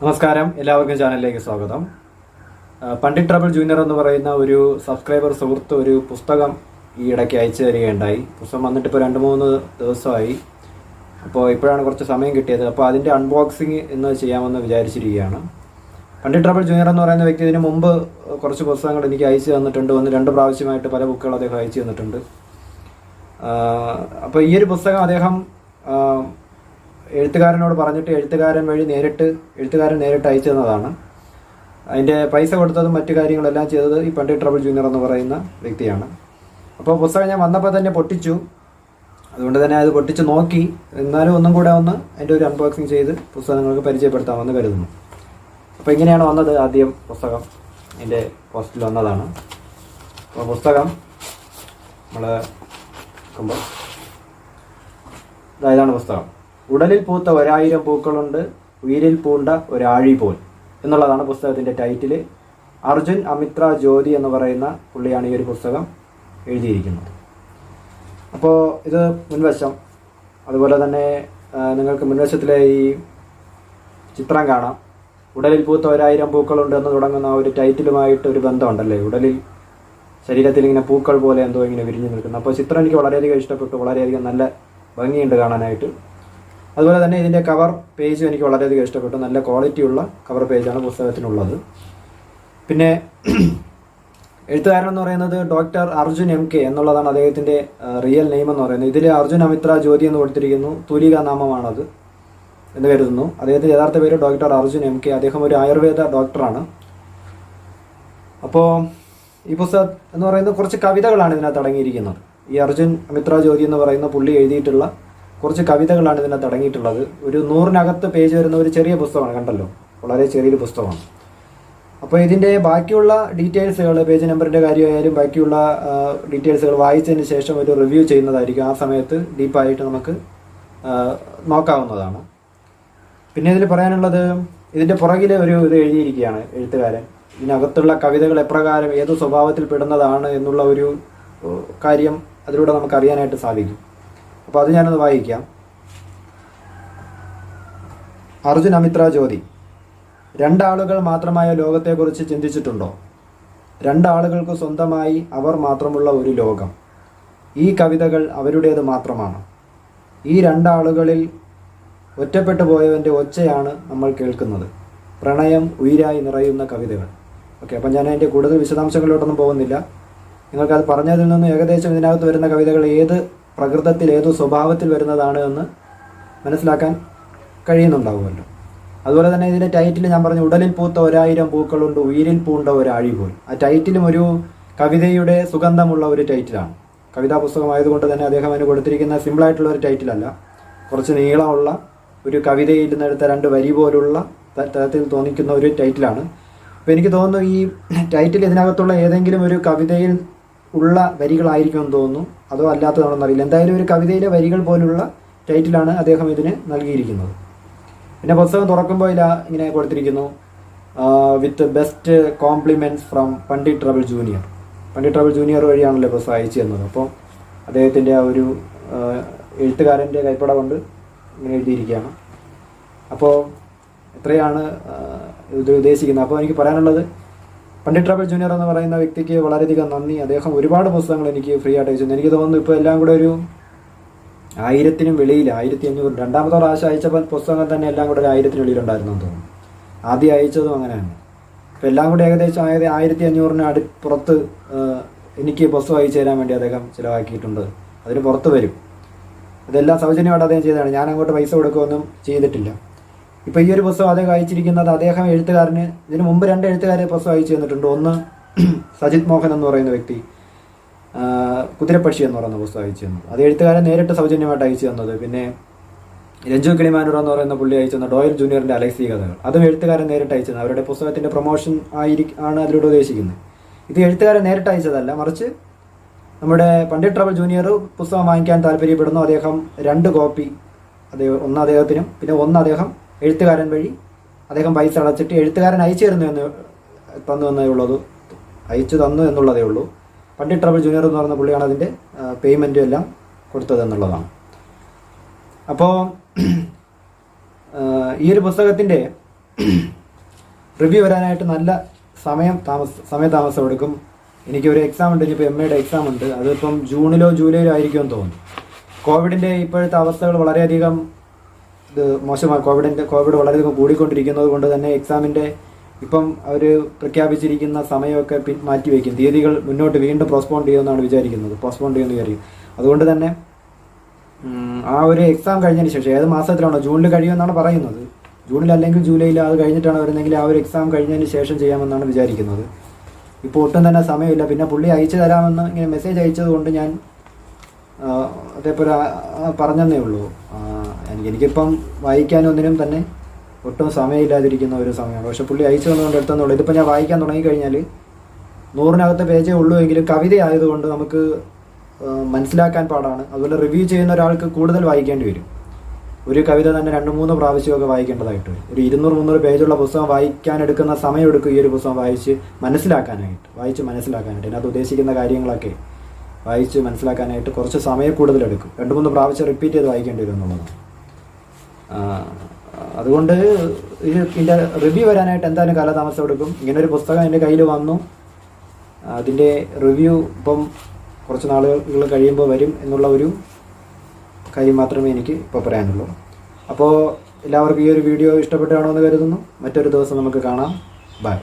നമസ്കാരം, എല്ലാവർക്കും ചാനലിലേക്ക് സ്വാഗതം. പണ്ഡിറ്റ് ട്രബിൾ ജൂനിയർ എന്ന് പറയുന്ന ഒരു സബ്സ്ക്രൈബർ സുഹൃത്ത് ഒരു പുസ്തകം ഈ ഇടയ്ക്ക് അയച്ചു തരികയുണ്ടായി. പുസ്തകം വന്നിട്ട് ഇപ്പോൾ 2-3 ദിവസമായി. അപ്പോൾ ഇപ്പോഴാണ് കുറച്ച് സമയം കിട്ടിയത്. അപ്പോൾ അതിൻ്റെ അൺബോക്സിങ് ഇന്ന് ചെയ്യാമെന്ന് വിചാരിച്ചിരിക്കുകയാണ്. പണ്ഡിറ്റ് ട്രബിൾ ജൂനിയർ എന്ന് പറയുന്ന വ്യക്തി ഇതിന് മുമ്പ് കുറച്ച് പുസ്തകങ്ങൾ എനിക്ക് അയച്ചു തന്നിട്ടുണ്ട്. 1-2 പ്രാവശ്യമായിട്ട് പല ബുക്കുകൾ അദ്ദേഹം അയച്ചു തന്നിട്ടുണ്ട്. അപ്പോൾ ഈ ഒരു പുസ്തകം അദ്ദേഹം എഴുത്തുകാരനോട് പറഞ്ഞിട്ട് എഴുത്തുകാരൻ നേരിട്ട് അയച്ചു തന്നതാണ്. അതിൻ്റെ പൈസ കൊടുത്തതും മറ്റു കാര്യങ്ങളെല്ലാം ചെയ്തത് ഈ പണ്ഡിറ്റ് ട്രബിൾ ജൂനിയർ എന്ന് പറയുന്ന വ്യക്തിയാണ്. അപ്പോൾ പുസ്തകം ഞാൻ വന്നപ്പോൾ തന്നെ പൊട്ടിച്ചു. അതുകൊണ്ട് തന്നെ അത് പൊട്ടിച്ച് നോക്കി. എന്നാലും ഒന്നും കൂടെ അതിൻ്റെ ഒരു അൺബോക്സിങ് ചെയ്ത് പുസ്തകങ്ങൾക്ക് പരിചയപ്പെടുത്താമെന്ന് കരുതുന്നു. അപ്പോൾ ഇങ്ങനെയാണ് വന്നത്. ആദ്യം പുസ്തകം എൻ്റെ പോസ്റ്റിൽ വന്നതാണ്. അപ്പോൾ പുസ്തകം നമ്മൾ നോക്കുമ്പോൾ ഇതാണ് പുസ്തകം. ഉടലിൽ പൂത്ത 1000 പൂക്കളുണ്ട്, ഉയിരിൽ പൂണ്ട ഒരാഴി പോൽ എന്നുള്ളതാണ് പുസ്തകത്തിൻ്റെ ടൈറ്റിൽ. അർജുൻ അമിത്ര ജ്യോതി എന്ന് പറയുന്ന പുള്ളിയാണ് ഈ ഒരു പുസ്തകം എഴുതിയിരിക്കുന്നത്. അപ്പോൾ ഇത് മുൻവശം, അതുപോലെ തന്നെ നിങ്ങൾക്ക് മുൻവശത്തിലെ ഈ ചിത്രം കാണാം. ഉടലിൽ പൂത്ത 1000 പൂക്കളുണ്ട് എന്ന് തുടങ്ങുന്ന ആ ഒരു ടൈറ്റിലുമായിട്ട് ഒരു ബന്ധമുണ്ടല്ലേ. ശരീരത്തിൽ ഇങ്ങനെ പൂക്കൾ പോലെ എന്തോ ഇങ്ങനെ വിരിഞ്ഞു നിൽക്കുന്നു. അപ്പോൾ ചിത്രം എനിക്ക് വളരെയധികം ഇഷ്ടപ്പെട്ടു. വളരെയധികം നല്ല ഭംഗിയുണ്ട് കാണാനായിട്ട്. അതുപോലെ തന്നെ ഇതിൻ്റെ കവർ പേജും എനിക്ക് വളരെയധികം ഇഷ്ടപ്പെട്ടു. നല്ല ക്വാളിറ്റിയുള്ള കവർ പേജാണ് പുസ്തകത്തിനുള്ളത്. പിന്നെ എഴുത്തുകാരൻ എന്ന് പറയുന്നത് ഡോക്ടർ അർജുൻ MK എന്നുള്ളതാണ് അദ്ദേഹത്തിൻ്റെ റിയൽ നെയിം എന്ന് പറയുന്നത്. ഇതിൽ അർജുൻ അമിത്ര ജ്യോതി എന്ന് കൊടുത്തിരിക്കുന്നു. തൂലികാ നാമമാണത് എന്ന് കരുതുന്നു. അദ്ദേഹത്തിൻ്റെ യഥാർത്ഥ പേര് ഡോക്ടർ അർജുൻ MK. അദ്ദേഹം ഒരു ആയുർവേദ ഡോക്ടറാണ്. അപ്പോൾ ഈ പുസ്തകം എന്ന് പറയുന്നത് കുറച്ച് കവിതകളാണ് ഇതിനകത്ത് അടങ്ങിയിരിക്കുന്നത്. ഈ അർജുൻ അമിത്ര ജ്യോതി എന്ന് പറയുന്ന പുള്ളി എഴുതിയിട്ടുള്ള കുറച്ച് കവിതകളാണ് ഇതിനകത്ത് അടങ്ങിയിട്ടുള്ളത്. ഒരു 100-നകത്ത് പേജ് വരുന്ന ഒരു ചെറിയ പുസ്തകമാണ്. കണ്ടല്ലോ, വളരെ ചെറിയൊരു പുസ്തകമാണ്. അപ്പോൾ ഇതിൻ്റെ ബാക്കിയുള്ള ഡീറ്റെയിൽസുകൾ, പേജ് നമ്പറിൻ്റെ കാര്യമായാലും ബാക്കിയുള്ള ഡീറ്റെയിൽസുകൾ വായിച്ചതിന് ശേഷം ഒരു റിവ്യൂ ചെയ്യുന്നതായിരിക്കും. ആ സമയത്ത് ഡീപ്പായിട്ട് നമുക്ക് നോക്കാവുന്നതാണ്. പിന്നെ ഇതിൽ പറയാനുള്ളത്, ഇതിൻ്റെ പുറകിൽ ഇത് എഴുതിയിരിക്കുകയാണ് എഴുത്തുകാരൻ. ഇതിനകത്തുള്ള കവിതകൾ എപ്രകാരം ഏത് സ്വഭാവത്തിൽ പെടുന്നതാണ് എന്നുള്ള ഒരു കാര്യം അതിലൂടെ നമുക്ക് അറിയാനായിട്ട് സാധിക്കും. അപ്പോൾ അത് ഞാനൊന്ന് വായിക്കാം. അർജുൻ അമിത്ര ജ്യോതി. 2 ആളുകൾ മാത്രമായ ലോകത്തെക്കുറിച്ച് ചിന്തിച്ചിട്ടുണ്ടോ? 2 ആളുകൾക്ക് സ്വന്തമായി അവർ മാത്രമുള്ള ഒരു ലോകം. ഈ കവിതകൾ അവരുടേത് മാത്രമാണ്. ഈ 2 ആളുകളിൽ ഒറ്റപ്പെട്ടു പോയവൻ്റെ ഒച്ചയാണ് നമ്മൾ കേൾക്കുന്നത്. പ്രണയം ഉയിരായി നിറയുന്ന കവിതകൾ. ഓക്കെ, അപ്പം ഞാൻ അതിൻ്റെ കൂടുതൽ വിശദാംശങ്ങളിലോട്ടൊന്നും പോകുന്നില്ല. നിങ്ങൾക്കത് പറഞ്ഞതിൽ നിന്ന് ഏകദേശം ഇതിനകത്ത് വരുന്ന കവിതകൾ ഏത് പ്രകൃതത്തിൽ, ഏത് സ്വഭാവത്തിൽ വരുന്നതാണ് എന്ന് മനസ്സിലാക്കാൻ കഴിയുന്നുണ്ടാവുമല്ലോ. അതുപോലെ തന്നെ ഇതിൻ്റെ ടൈറ്റിൽ ഞാൻ പറഞ്ഞു, ഉടലിൽ പൂത്ത 1000 പൂക്കളുണ്ട്, ഉയിരിൽ പൂണ്ട ഒരാഴി പോൽ. ആ ടൈറ്റിലും ഒരു കവിതയുടെ സുഗന്ധമുള്ള ഒരു ടൈറ്റിലാണ്. കവിതാ പുസ്തകമായതുകൊണ്ട് തന്നെ അദ്ദേഹം അതിന് കൊടുത്തിരിക്കുന്ന സിമ്പിളായിട്ടുള്ള ഒരു ടൈറ്റിലല്ല, കുറച്ച് നീളമുള്ള ഒരു കവിതയിൽ നിന്നെടുത്ത 2 വരി പോലുള്ള തരത്തിൽ തോന്നിക്കുന്ന ഒരു ടൈറ്റിലാണ്. അപ്പോൾ എനിക്ക് തോന്നുന്നു ഈ ടൈറ്റിൽ ഇതിനകത്തുള്ള ഏതെങ്കിലും ഒരു കവിതയിൽ ഉള്ള വരികളായിരിക്കുമെന്ന് തോന്നുന്നു, അതോ അല്ലാത്തതാണെന്നറിയില്ല. എന്തായാലും ഒരു കവിതയിലെ വരികൾ പോലുള്ള ടൈറ്റിലാണ് അദ്ദേഹം ഇതിന് നൽകിയിരിക്കുന്നത്. പിന്നെ പുസ്തകം തുറക്കുമ്പോൾ ഇങ്ങനെ കൊടുത്തിരിക്കുന്നു, with best compliments from Pandit Trouble Junior. Pandit Trouble Junior വഴിയാണല്ലോ പുസ്തകം അയച്ചു തന്നത്. അപ്പോൾ അദ്ദേഹത്തിൻ്റെ ആ ഒരു എഴുത്തുകാരൻ്റെ കൈപ്പട കൊണ്ട് ഇങ്ങനെ എഴുതിയിരിക്കുകയാണ്. അപ്പോൾ എത്രയാണ് ഇത് ഉദ്ദേശിക്കുന്നത്? അപ്പോൾ എനിക്ക് പറയാനുള്ളത്, പണ്ഡിറ്റ് ട്രബിൾ ജൂനിയർ എന്ന് പറയുന്ന വ്യക്തിക്ക് വളരെയധികം നന്ദി. അദ്ദേഹം ഒരുപാട് പുസ്തകങ്ങൾ എനിക്ക് ഫ്രീ ആയിട്ട് അയച്ചു. എനിക്ക് തോന്നുന്നു ഇപ്പോൾ എല്ലാം കൂടെ ഒരു 1000-നും വെളിയിൽ, 1500. 2ാമത്തെ പ്രാവശ്യം അയച്ചപ്പോൾ പുസ്തകങ്ങൾ തന്നെ എല്ലാം കൂടെ ഒരു 1000-ന് വെളിയിലുണ്ടായിരുന്നു എന്ന് തോന്നുന്നു. ആദ്യം അയച്ചതും അങ്ങനെയാണ്. അപ്പോൾ എല്ലാം കൂടെ ഏകദേശം 1500-ന് പുറത്ത് എനിക്ക് പുസ്തകം അയച്ചു തരാൻ വേണ്ടി അദ്ദേഹം ചിലവാക്കിയിട്ടുണ്ട്. അതിന് പുറത്ത് വരും. ഇതെല്ലാം സൗജന്യമായിട്ട് അദ്ദേഹം ചെയ്തതാണ്. ഞാൻ അങ്ങോട്ട് പൈസ കൊടുക്കുകയൊന്നും ചെയ്തിട്ടില്ല. ഇപ്പോൾ ഈ ഒരു പുസ്തകം അദ്ദേഹം അയച്ചിരിക്കുന്നത് അദ്ദേഹം എഴുത്തുകാരന് ഇതിന് മുമ്പ് 2 എഴുത്തുകാരെ പുസ്തകം അയച്ചു തന്നിട്ടുണ്ട്. ഒന്ന് സജിത് മോഹൻ എന്ന് പറയുന്ന വ്യക്തി കുതിരപ്പക്ഷി എന്ന് പറയുന്ന പുസ്തകം അയച്ചു തന്നത്. അത് എഴുത്തുകാരൻ നേരിട്ട് സൗജന്യമായിട്ട് അയച്ചു തന്നത്. പിന്നെ രഞ്ജു കിളിമാനൂർ എന്ന് പറയുന്ന പുള്ളി അയച്ചു തന്ന ഡോയൽ ജൂനിയറിൻ്റെ അലക്സി കഥകൾ, അതും എഴുത്തുകാരൻ നേരിട്ട് അയച്ചു തന്നത്. അവരുടെ പുസ്തകത്തിൻ്റെ പ്രൊമോഷൻ ആണ് അതിലൂടെ ഉദ്ദേശിക്കുന്നത്. ഇത് എഴുത്തുകാരൻ നേരിട്ട് അയച്ചതല്ല, മറിച്ച് നമ്മുടെ പണ്ഡിറ്റ് ട്രബിൾ ജൂനിയർ പുസ്തകം വാങ്ങിക്കാൻ താല്പര്യപ്പെടുന്നു. അദ്ദേഹം 2 കോപ്പി, ഒന്ന് അദ്ദേഹത്തിനും പിന്നെ ഒന്ന് അദ്ദേഹം എഴുത്തുകാരൻ വഴി അദ്ദേഹം പൈസ അടച്ചിട്ട് എഴുത്തുകാരൻ അയച്ചു തന്നു എന്നുള്ളതേ ഉള്ളൂ. പണ്ഡിറ്റ് ട്രബിൾ ജൂനിയർ എന്ന് പറയുന്ന പുള്ളിയാണ് അതിൻ്റെ പേയ്മെൻറ്റും എല്ലാം കൊടുത്തതെന്നുള്ളതാണ്. അപ്പോൾ ഈ ഒരു പുസ്തകത്തിൻ്റെ റിവ്യൂ വരാനായിട്ട് നല്ല സമയതാമസം എടുക്കും. എനിക്കൊരു എക്സാം ഉണ്ട്, ഇനിയിപ്പോൾ MA എക്സാം ഉണ്ട്. അതിപ്പം ജൂണിലോ ജൂലൈയിലോ ആയിരിക്കുമെന്ന് തോന്നുന്നു. കോവിഡിൻ്റെ ഇപ്പോഴത്തെ അവസ്ഥകൾ വളരെയധികം മോശമാണ്. കോവിഡ് വളരെയധികം കൂടിക്കൊണ്ടിരിക്കുന്നത് കൊണ്ട് തന്നെ എക്സാമിൻ്റെ ഇപ്പം അവർ പ്രഖ്യാപിച്ചിരിക്കുന്ന സമയമൊക്കെ മാറ്റി വയ്ക്കും. തീയതികൾ മുന്നോട്ട് വീണ്ടും പോസ്റ്റ്പോൺ ചെയ്യുമെന്നാണ് വിചാരിക്കുന്നത്. അതുകൊണ്ട് തന്നെ ആ ഒരു എക്സാം കഴിഞ്ഞതിന് ശേഷം ഏത് മാസത്തിലാണോ, ജൂണിൽ കഴിയുമെന്നാണ് പറയുന്നത്. ജൂണിൽ അല്ലെങ്കിൽ ജൂലൈയിൽ അത് കഴിഞ്ഞിട്ടാണ് വരുന്നതെങ്കിൽ ആ ഒരു എക്സാം കഴിഞ്ഞതിന് ശേഷം ചെയ്യാമെന്നാണ് വിചാരിക്കുന്നത്. ഇപ്പോൾ ഒട്ടും തന്നെ സമയമില്ല. പിന്നെ പുള്ളി അയച്ചു തരാമെന്ന് ഇങ്ങനെ മെസ്സേജ് അയച്ചത് കൊണ്ട് ഞാൻ അതേപോലെ പറഞ്ഞതേ ഉള്ളൂ. എനിക്കിപ്പം വായിക്കാനും ഒന്നിനും തന്നെ ഒട്ടും സമയമില്ലാതിരിക്കുന്ന ഒരു സമയമാണ്. പക്ഷെ പുള്ളി അയച്ചു തന്നുകൊണ്ട് എടുത്തെന്നുള്ളൂ. ഇതിപ്പോൾ ഞാൻ വായിക്കാൻ തുടങ്ങിക്കഴിഞ്ഞാൽ 100-നകത്തെ പേജേ ഉള്ളൂ. എങ്കിലും കവിത ആയതുകൊണ്ട് നമുക്ക് മനസ്സിലാക്കാൻ പാടാണ്. അതുപോലെ റിവ്യൂ ചെയ്യുന്ന ഒരാൾക്ക് കൂടുതൽ വായിക്കേണ്ടി വരും. ഒരു കവിത തന്നെ 2-3 പ്രാവശ്യമൊക്കെ വായിക്കേണ്ടതായിട്ട് വരും. ഒരു 200-300 പേജുള്ള പുസ്തകം വായിക്കാൻ എടുക്കുന്ന സമയം എടുക്കും ഈ ഒരു പുസ്തകം വായിച്ച് മനസ്സിലാക്കാനായിട്ട്. ഇതിനകത്ത് ഉദ്ദേശിക്കുന്ന കാര്യങ്ങളൊക്കെ വായിച്ച് മനസ്സിലാക്കാനായിട്ട് കുറച്ച് സമയം കൂടുതലെടുക്കും. 2-3 പ്രാവശ്യം റിപ്പീറ്റ് ചെയ്ത് വായിക്കേണ്ടി വരും എന്നുള്ളതാണ്. അതുകൊണ്ട് ഇതിൻ്റെ റിവ്യൂ വരാനായിട്ട് എന്തായാലും കാലതാമസം എടുക്കും. ഇങ്ങനൊരു പുസ്തകം എൻ്റെ കയ്യിൽ വന്നു. അതിൻ്റെ റിവ്യൂ ഇപ്പം കുറച്ച് നാളുകൾ കഴിയുമ്പോൾ വരും എന്നുള്ള ഒരു കാര്യം മാത്രമേ എനിക്ക് ഇപ്പോൾ പറയാനുള്ളൂ. അപ്പോൾ എല്ലാവർക്കും ഈ ഒരു വീഡിയോ ഇഷ്ടപ്പെട്ടാണോ എന്ന് കരുതുന്നു. മറ്റൊരു ദിവസം നമുക്ക് കാണാം. ബൈ.